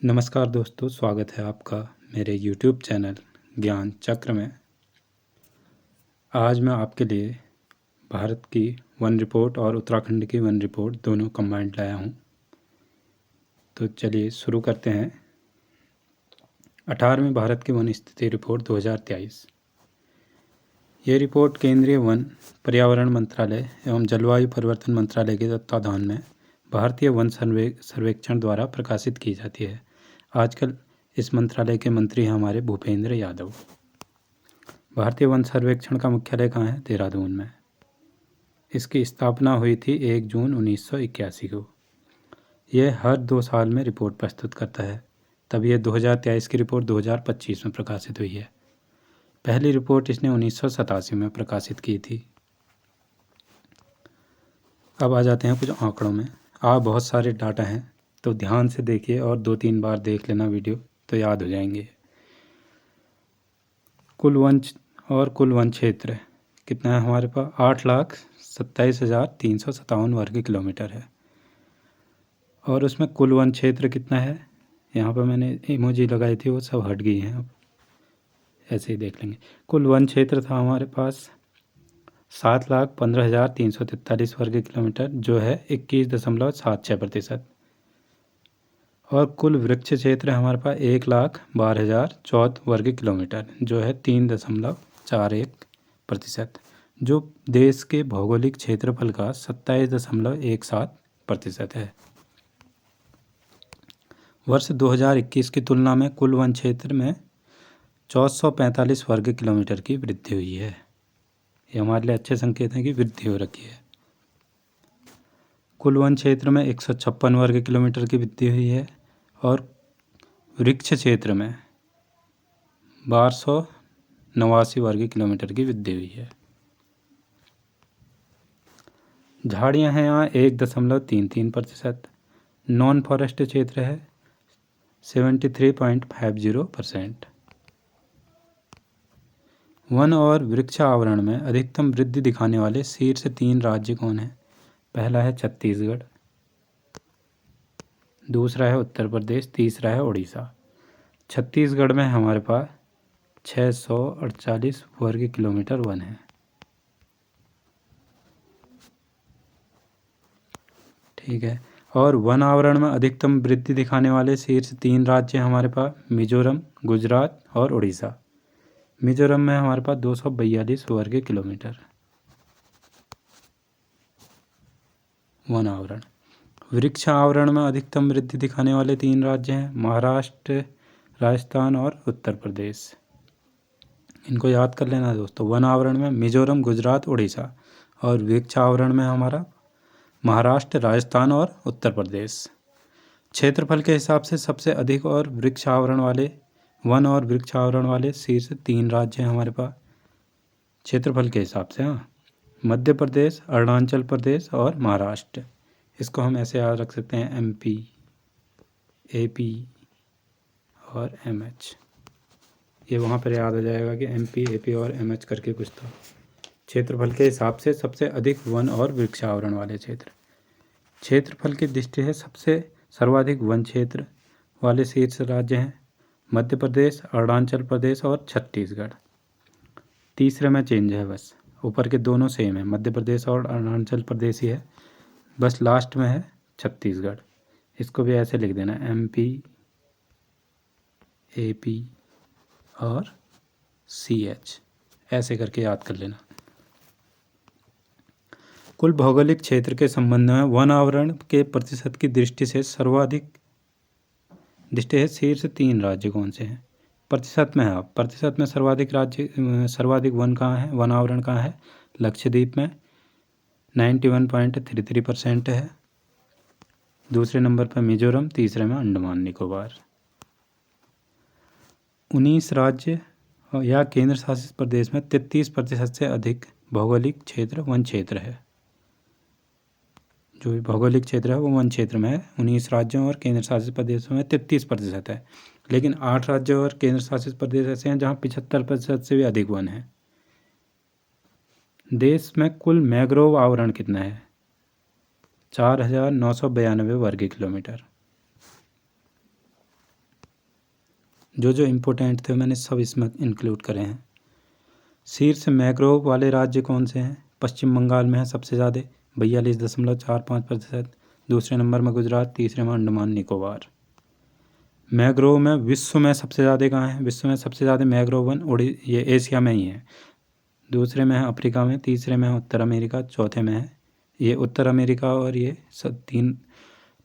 नमस्कार दोस्तों, स्वागत है आपका मेरे YouTube चैनल ज्ञान चक्र में। आज मैं आपके लिए भारत की वन रिपोर्ट और उत्तराखंड की वन रिपोर्ट दोनों कंबाइंड लाया हूँ। तो चलिए शुरू करते हैं। 18वीं भारत की वन स्थिति रिपोर्ट 2023। ये रिपोर्ट केंद्रीय वन पर्यावरण मंत्रालय एवं जलवायु परिवर्तन मंत्रालय के तत्वाधान में भारतीय वन सर्वेक्षण द्वारा प्रकाशित की जाती है। आजकल इस मंत्रालय के मंत्री हैं हमारे भूपेंद्र यादव। भारतीय वन सर्वेक्षण का मुख्यालय कहाँ है? देहरादून में। इसकी स्थापना हुई थी 1 जून 1981 को। यह हर 2 साल में रिपोर्ट प्रस्तुत करता है। तब यह 2023 की रिपोर्ट 2025 में प्रकाशित हुई है। पहली रिपोर्ट इसने 1987 में प्रकाशित की थी। अब आ जाते हैं कुछ आंकड़ों में। बहुत सारे डाटा हैं, तो ध्यान से देखिए और 2-3 बार देख लेना वीडियो, तो याद हो जाएंगे। कुल वन क्षेत्र कितना है हमारे पास? 8,27,357 वर्ग किलोमीटर है। और उसमें कुल वन क्षेत्र कितना है? यहाँ पर मैंने इमोजी लगाई थी, वो सब हट गई हैं। अब ऐसे ही देख लेंगे। कुल वन क्षेत्र था हमारे पास 7,15,343 वर्ग किलोमीटर, जो है 21.76%। और कुल वृक्ष क्षेत्र है हमारे पास 1,12,014 वर्ग किलोमीटर, जो है 3.41%, जो देश के भौगोलिक क्षेत्रफल का 27.17% है। वर्ष 2021 की तुलना में कुल वन क्षेत्र में 445 वर्ग किलोमीटर की वृद्धि हुई है। ये हमारे लिए अच्छे संकेत हैं कि वृद्धि हो रखी है। कुल वन क्षेत्र में 156 वर्ग किलोमीटर की वृद्धि हुई है और वृक्ष क्षेत्र में 1289 वर्ग किलोमीटर की वृद्धि हुई है। झाड़ियाँ हैं यहाँ 1.33%। नॉन फॉरेस्ट क्षेत्र है 73.50%। वन और वृक्ष आवरण में अधिकतम वृद्धि दिखाने वाले शीर्ष 3 राज्य कौन हैं? पहला है छत्तीसगढ़, दूसरा है उत्तर प्रदेश, तीसरा है उड़ीसा। छत्तीसगढ़ में हमारे पास 648 वर्ग किलोमीटर वन है। ठीक है। और वन आवरण में अधिकतम वृद्धि दिखाने वाले शीर्ष 3 राज्य हैं हमारे पास मिजोरम, गुजरात और उड़ीसा। मिजोरम में हमारे पास 242 वर्ग किलोमीटर वन आवरण। वृक्ष आवरण में अधिकतम वृद्धि दिखाने वाले 3 राज्य हैं महाराष्ट्र, राजस्थान और उत्तर प्रदेश। इनको याद कर लेना दोस्तों। वन आवरण में मिजोरम, गुजरात, उड़ीसा, और वृक्ष आवरण में हमारा महाराष्ट्र, राजस्थान और उत्तर प्रदेश। क्षेत्रफल के हिसाब से सबसे अधिक और वृक्ष आवरण वाले वन और वृक्ष आवरण वाले शीर्ष 3 राज्य हैं हमारे पास क्षेत्रफल के हिसाब से। मध्य प्रदेश, अरुणाचल प्रदेश और महाराष्ट्र। इसको हम ऐसे याद रख सकते हैं MP, AP और MH। ये वहाँ पर याद हो जाएगा कि MP, AP और MH करके कुछ था। क्षेत्रफल के हिसाब से सबसे अधिक वन और वृक्ष आवरण वाले क्षेत्र। क्षेत्रफल की दृष्टि से सबसे सर्वाधिक वन क्षेत्र वाले शीर्ष राज्य हैं मध्य प्रदेश, अरुणाचल प्रदेश और छत्तीसगढ़। तीसरे में चेंज है, बस ऊपर के दोनों सेम है, मध्य प्रदेश और अरुणाचल प्रदेश ही है, बस लास्ट में है छत्तीसगढ़। इसको भी ऐसे लिख देना MP, AP और CH, ऐसे करके याद कर लेना। कुल भौगोलिक क्षेत्र के संबंध में वन आवरण के प्रतिशत की दृष्टि से शीर्ष 3 राज्य कौन से हैं? प्रतिशत में है। प्रतिशत में सर्वाधिक वन कहाँ है? वन आवरण कहाँ है? लक्षद्वीप में 91.33% है। दूसरे नंबर पर मिजोरम, तीसरे में अंडमान निकोबार। 19 राज्य या केंद्र शासित प्रदेश में 33% से अधिक भौगोलिक क्षेत्र वन क्षेत्र है। जो भी भौगोलिक क्षेत्र है वो वन क्षेत्र में है। 19 राज्यों और केंद्र शासित प्रदेशों में 33% है। लेकिन 8 राज्यों और केंद्र शासित प्रदेश ऐसे हैं जहाँ 75% से भी अधिक वन है। देश में कुल मैंग्रोव आवरण कितना है? 4,992 वर्ग किलोमीटर। जो जो इम्पोर्टेंट थे मैंने सब इसमें इंक्लूड करे हैं। शीर्ष मैंग्रोव वाले राज्य कौन से हैं? पश्चिम बंगाल में है सबसे ज़्यादा 42.45%, दूसरे नंबर में गुजरात, तीसरे में अंडमान निकोबार। मैंग्रोव में विश्व में सबसे ज़्यादा कहाँ है? विश्व में सबसे ज़्यादा मैंग्रोव वन ये एशिया में ही है, दूसरे में है अफ्रीका में, तीसरे में है उत्तर अमेरिका, चौथे में है ये उत्तर अमेरिका, और ये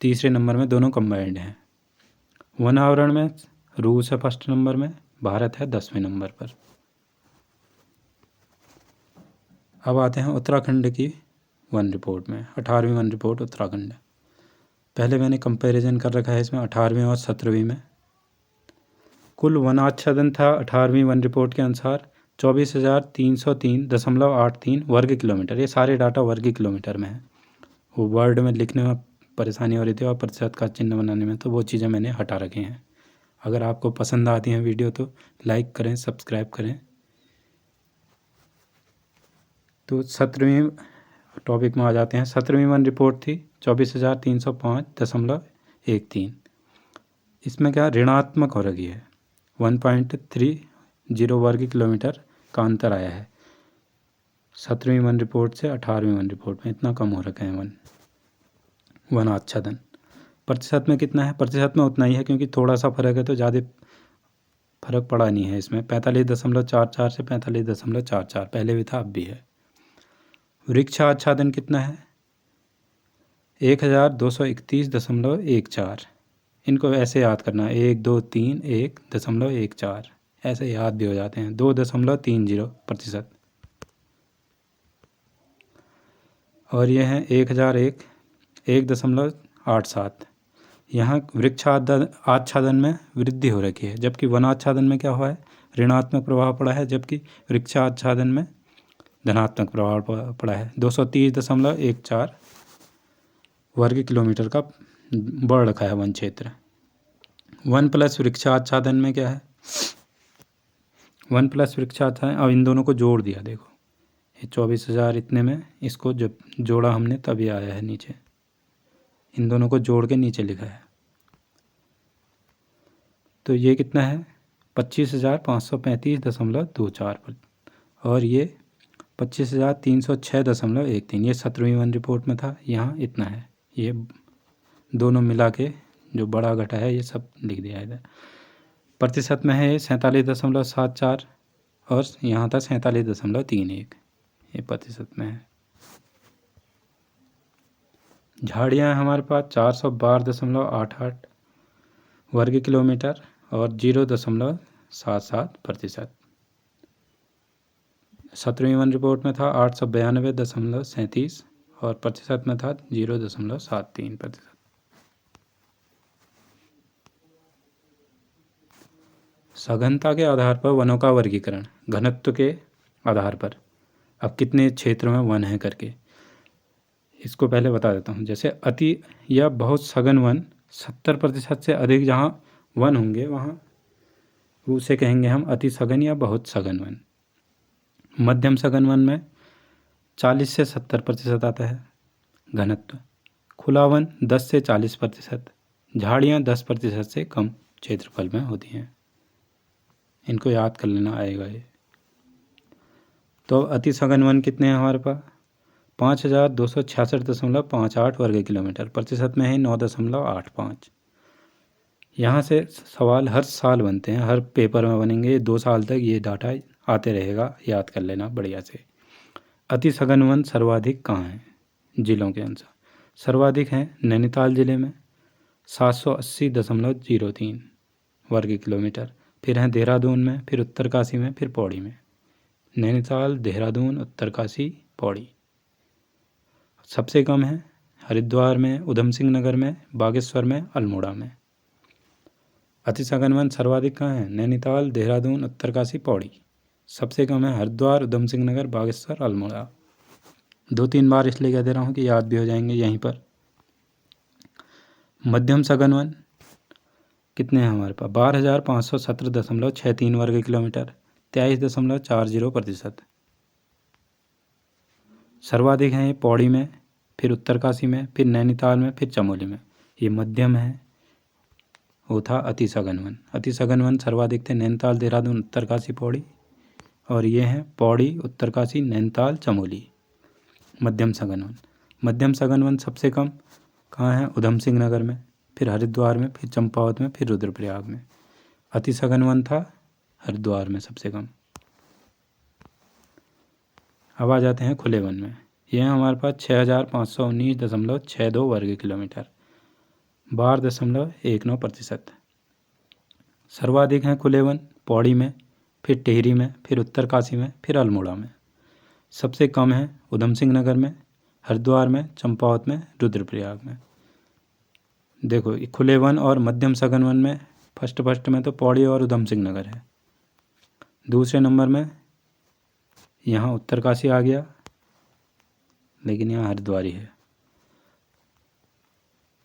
तीसरे नंबर में दोनों कंबाइंड हैं। वन आवरण में रूस है फर्स्ट नंबर में, भारत है 10वें नंबर पर। अब आते हैं उत्तराखंड की वन रिपोर्ट में। 18वीं वन रिपोर्ट उत्तराखंड। पहले मैंने कंपैरिजन कर रखा है इसमें 18वीं और 17वीं में। कुल वनाच्छादन था 18वीं वन रिपोर्ट के अनुसार 24,303.83 वर्ग किलोमीटर। ये सारे डाटा वर्ग किलोमीटर में है, वो वर्ड में लिखने में परेशानी हो रही थी और प्रतिशत का चिन्ह बनाने में, तो वो चीज़ें मैंने हटा रखी हैं। अगर आपको पसंद आती हैं वीडियो तो लाइक करें, सब्सक्राइब करें। तो 17वीं टॉपिक में आ जाते हैं। 17वीं वन रिपोर्ट थी 24,305.13। इसमें क्या ऋणात्मक हो रही है, 1.30 वर्ग किलोमीटर का अंतर आया है 17वीं वन रिपोर्ट से 18वीं वन रिपोर्ट में। इतना कम हो रखा है वन आच्छादन। प्रतिशत में कितना है? प्रतिशत में उतना ही है, क्योंकि थोड़ा सा फर्क है तो ज़्यादा फर्क पड़ा नहीं है इसमें। 45.44 से 45.44 पहले भी था, अब भी है। वृक्ष आच्छादन कितना है? 1231.14। इनको ऐसे याद करना है, 1 2 3 1.14, ऐसे याद भी हो जाते हैं। 2.30%। और ये हैं 1001 1.87। यहाँ वृक्ष आच्छादन में वृद्धि हो रखी है, जबकि वनाच्छादन में क्या हुआ है? ऋणात्मक प्रभाव पड़ा है, जबकि वृक्ष आच्छादन में धनात्मक प्रभाव पड़ा है। 230.14 वर्ग किलोमीटर का बढ़ रखा है वन क्षेत्र। वन प्लस वृक्ष आच्छादन में क्या है? वन प्लस वृक्ष आच्छादन, अब इन दोनों को जोड़ दिया, देखो ये 24,000 इतने में, इसको जब जोड़ा हमने तभी आया है नीचे। इन दोनों को जोड़ के नीचे लिखा है, तो ये कितना है? 25,535.24 और ये 25,306.13। ये 17वीं वन रिपोर्ट में था, यहाँ इतना है। ये दोनों मिला के जो बड़ा घटा है ये सब लिख दिया है इधर। प्रतिशत में है 47.74 और यहाँ था 47.31, ये प्रतिशत में है। झाड़ियाँ हमारे पास 412.88 वर्ग किलोमीटर और 0.77%। 17वीं वन रिपोर्ट में था 892.37 और प्रतिशत में था 0.73%। सघनता के आधार पर वनों का वर्गीकरण, घनत्व के आधार पर, अब कितने क्षेत्रों में वन है करके, इसको पहले बता देता हूँ। जैसे अति या बहुत सघन वन 70% से अधिक जहाँ वन होंगे वहाँ उसे कहेंगे हम अति सघन या बहुत सघन वन। मध्यम सघन वन में 40 से 70% आता है घनत्व। खुला वन 10 से 40%। झाड़ियाँ 10% से कम क्षेत्रफल में होती हैं। इनको याद कर लेना आएगा ये। तो अति सघन वन कितने हैं हमारे पास? 5,266.58 वर्ग किलोमीटर। प्रतिशत में है 9.85। यहाँ से सवाल हर साल बनते हैं, हर पेपर में बनेंगे, 2 साल तक ये डाटा आते रहेगा, याद कर लेना बढ़िया से। अति सघन वन सर्वाधिक कहाँ हैं? जिलों के अनुसार सर्वाधिक हैं नैनीताल जिले में 780.03 वर्ग किलोमीटर, फिर हैं देहरादून में, फिर उत्तरकाशी में, फिर पौड़ी में। नैनीताल, देहरादून, उत्तरकाशी, पौड़ी। सबसे कम है हरिद्वार में, उधम सिंह नगर में, बागेश्वर में, अल्मोड़ा में। अति सघन वन सर्वाधिक कहाँ है? नैनीताल, देहरादून, उत्तरकाशी, पौड़ी। सबसे कम है हरिद्वार, उधम सिंह नगर, बागेश्वर, अल्मोड़ा। 2-3 बार इसलिए कह दे रहा हूँ कि याद भी हो जाएंगे यहीं पर। मध्यम सघन वन कितने हैं हमारे पास? 12,517.63 वर्ग किलोमीटर, 23.40%। सर्वाधिक हैं ये पौड़ी में, फिर उत्तरकाशी में, फिर नैनीताल में, फिर चमोली में। ये मध्यम है वो था अति सघन वन। अति सघन वन सर्वाधिक थे नैनीताल, देहरादून, उत्तरकाशी, पौड़ी, और ये हैं पौड़ी, उत्तरकाशी, नैनीताल, चमोली। मध्यम सघन वन, मध्यम सघन वन सबसे कम कहाँ है? उधम सिंह नगर में, फिर हरिद्वार में, फिर चंपावत में, फिर रुद्रप्रयाग में। अति सघन वन था हरिद्वार में सबसे कम। अब आ जाते हैं खुले वन में। यह हमारे पास 6519.62 वर्ग किलोमीटर, 12.19%। सर्वाधिक हैं खुले वन पौड़ी में, फिर टिहरी में, फिर उत्तरकाशी में, फिर अल्मोड़ा में। सबसे कम है उधम सिंह नगर में, हरिद्वार में, चंपावत में, रुद्रप्रयाग में। देखो खुले वन और मध्यम सघन वन में फर्स्ट में तो पौड़ी और उधम सिंह नगर है। दूसरे नंबर में यहाँ उत्तरकाशी आ गया, लेकिन यहाँ हरिद्वार ही है।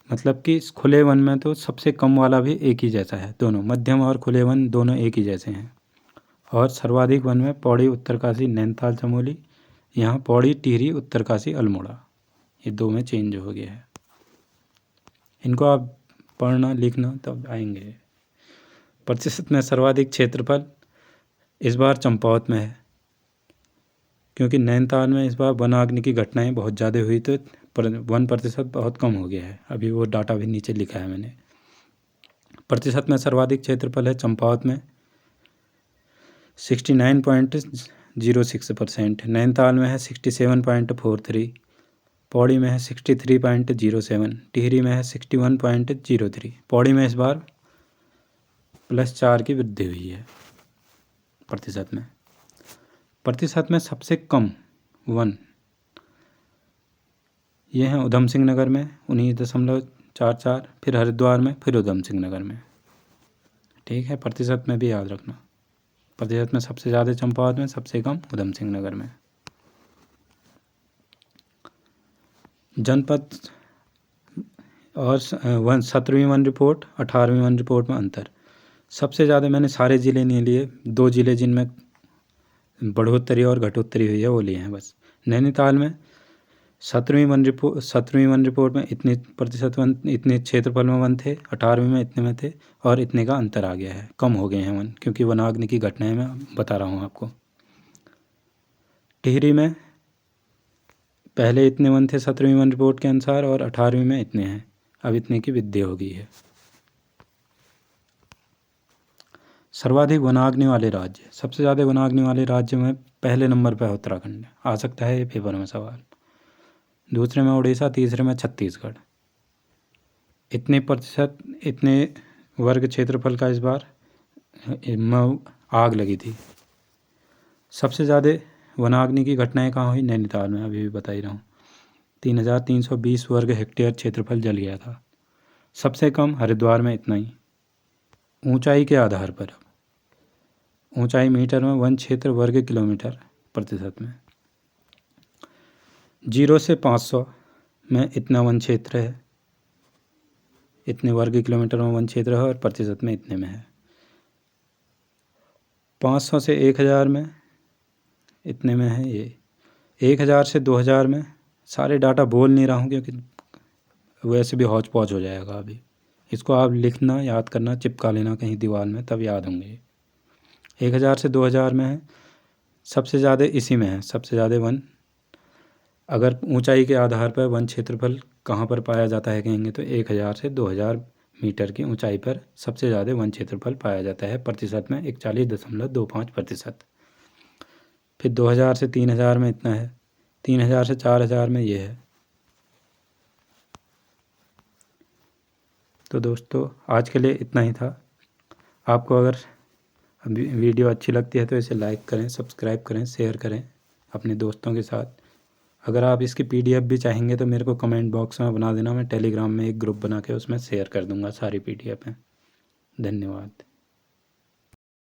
मतलब कि इस खुले वन में तो सबसे कम वाला भी एक ही जैसा है, दोनों मध्यम और खुले वन दोनों एक ही जैसे हैं। और सर्वाधिक वन में पौड़ी, उत्तरकाशी, नैनीताल, चमोली। यहाँ पौड़ी, टिहरी, उत्तरकाशी, अल्मोड़ा, ये दो में चेंज हो गया है। इनको आप पढ़ना लिखना तब आएंगे। प्रतिशत में सर्वाधिक क्षेत्रफल इस बार चंपावत में है, क्योंकि नैनीताल में इस बार वनाग्नि की घटनाएं बहुत ज़्यादा हुई, तो 1% बहुत कम हो गया है। अभी वो डाटा भी नीचे लिखा है मैंने। प्रतिशत में सर्वाधिक क्षेत्रफल है चंपावत में 69.06%, नैनीताल में है 67.43, पौड़ी में है 63.07, टिहरी में है 61.03। पौड़ी में इस बार +4 की वृद्धि हुई है प्रतिशत में। प्रतिशत में सबसे कम वन ये हैं उधम सिंह नगर में 19.44, फिर हरिद्वार में, फिर उधम सिंह नगर में। ठीक है, प्रतिशत में भी याद रखना। प्रतिशत में सबसे ज़्यादा चंपावत में, सबसे कम उधम सिंह नगर में। जनपद और 17वीं वन रिपोर्ट, 18वीं वन रिपोर्ट में अंतर। सबसे ज़्यादा मैंने सारे ज़िले नहीं लिए, 2 ज़िले जिनमें बढ़ोतरी और घटोत्तरी हुई है वो लिए हैं बस। नैनीताल में 17वीं वन रिपोर्ट में इतने प्रतिशत वन, इतने क्षेत्रफल में वन थे, 18वीं में इतने में थे, और इतने का अंतर आ गया है, कम हो गए हैं वन, क्योंकि वनाग्नि की घटनाएं मैं बता रहा हूँ आपको। टिहरी में पहले इतने वन थे 17वीं वन रिपोर्ट के अनुसार, और 18वीं में इतने हैं, अब इतने की वृद्धि हो गई है। सर्वाधिक वनाग्नि वाले राज्य, सबसे ज़्यादा वनाग्नि वाले राज्य में पहले नंबर पर उत्तराखंड आ सकता है ये पेपर में सवाल। दूसरे में उड़ीसा, तीसरे में छत्तीसगढ़। इतने प्रतिशत, इतने वर्ग क्षेत्रफल का इस बार आग लगी थी। सबसे ज़्यादा वनाग्नि की घटनाएं कहाँ हुई? नैनीताल में, अभी भी बता ही रहा हूँ। 3320 वर्ग हेक्टेयर क्षेत्रफल जल गया था। सबसे कम हरिद्वार में इतना ही। ऊंचाई के आधार पर, ऊंचाई मीटर में, वन क्षेत्र वर्ग किलोमीटर प्रतिशत में, 0 से 500 में इतना वन क्षेत्र है, इतने वर्ग किलोमीटर में वन क्षेत्र है, और प्रतिशत में इतने में है। 500 से 1000 में इतने में है ये। 1000 से 2000 में, सारे डाटा बोल नहीं रहा हूँ क्योंकि वैसे भी हौच पौच हो जाएगा। अभी इसको आप लिखना, याद करना, चिपका लेना कहीं दीवार में, तब याद होंगे। 1000 से 2000 में है, सबसे ज़्यादा इसी में है, सबसे ज़्यादा वन। अगर ऊंचाई के आधार पर वन क्षेत्रफल कहाँ पर पाया जाता है कहेंगे तो 1000 से 2000 मीटर की ऊंचाई पर सबसे ज़्यादा वन क्षेत्रफल पाया जाता है, प्रतिशत में 41.25%। फिर 2000 से 3000 में इतना है, 3000 से 4000 में ये है। तो दोस्तों आज के लिए इतना ही था। आपको अगर वीडियो अच्छी लगती है तो इसे लाइक करें, सब्सक्राइब करें, शेयर करें अपने दोस्तों के साथ। अगर आप इसकी PDF भी चाहेंगे तो मेरे को कमेंट बॉक्स में बना देना, मैं टेलीग्राम में एक ग्रुप बना के उसमें शेयर कर दूंगा सारी PDF हैं। धन्यवाद।